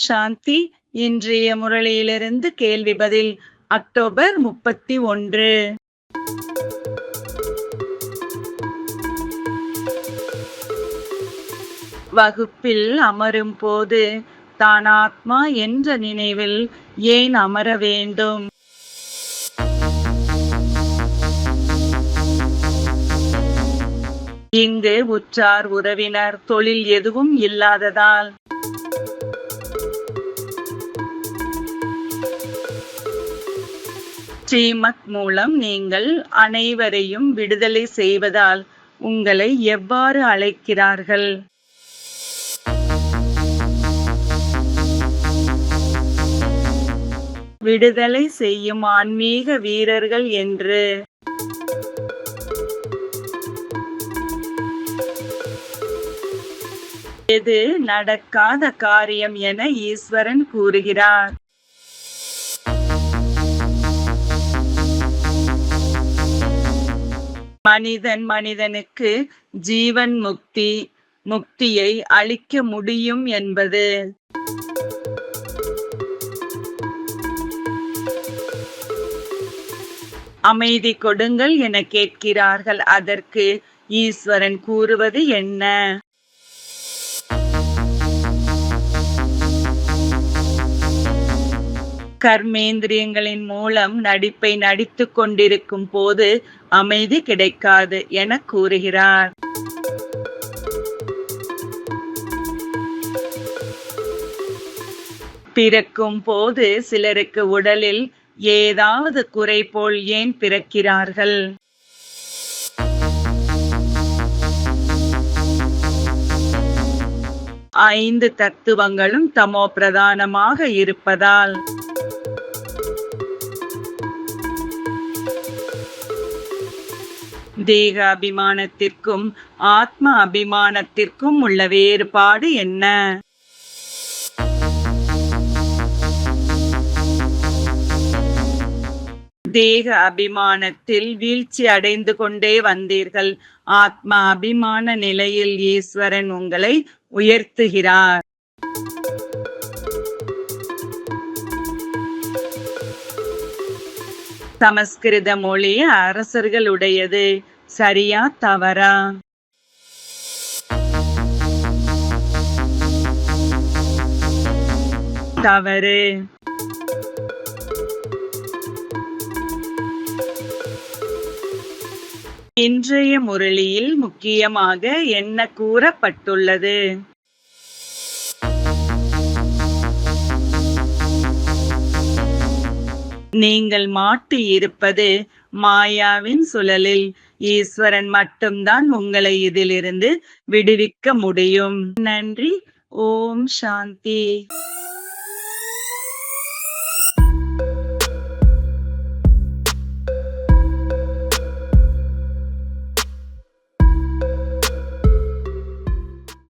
சாந்தி. இன்றைய முரளியிலிருந்து கேள்வி பதில். அக்டோபர் 31. வகுப்பில் அமரும் போது தான் ஆத்மா என்ற நினைவில் ஏன் அமர வேண்டும்? இங்கு உற்றார் உறவினர் தொழில் எதுவும் இல்லாததால் ஸ்ரீமத் மூலம் நீங்கள் அனைவரையும் விடுதலை செய்வதால் உங்களை எவ்வாறு அழைக்கிறார்கள்? விடுதலை செய்யும் ஆன்மீக வீரர்கள் என்று. எது நடக்காத காரியம் என ஈஸ்வரன் கூறுகிறார்? மனிதனுக்கு ஜீவன் முக்தியை அளிக்க முடியும் என்பது. அமைதி கொடுங்கள் என கேட்கிறார்கள். அதற்கு ஈஸ்வரன் கூறுவது என்ன? கர்மேந்திரியங்களின் மூலம் நடிப்பை நடித்துக் கொண்டிருக்கும் போது அமைதி கிடைக்காது என கூறுகிறார். பிறக்கும் போது சிலருக்கு உடலில் ஏதாவது குறை போல் ஏன் பிறக்கிறார்கள்? ஐந்து தத்துவங்களும் தமோ பிரதானமாக இருப்பதால். தேக அபிமானத்திற்கும் ஆத்ம அபிமானத்திற்கும் உள்ள வேறுபாடு என்ன? தேக அபிமானத்தில் வீழ்ச்சி அடைந்து கொண்டே வந்தீர்கள். ஆத்ம அபிமான நிலையில் ஈஸ்வரன் உங்களை உயர்த்துகிறார். சமஸ்கிருத மொழி அரசர்களுடையது. சரியா தவறா? தவறு. இன்றைய முரளியில் முக்கியமாக என்ன கூறப்பட்டுள்ளது? நீங்கள் மாட்டி இருப்பது மாயாவின் சுழலில். ஈஸ்வரன் மட்டும்தான் உங்களை இதிலிருந்து விடுவிக்க முடியும். நன்றி. ஓம் சாந்தி.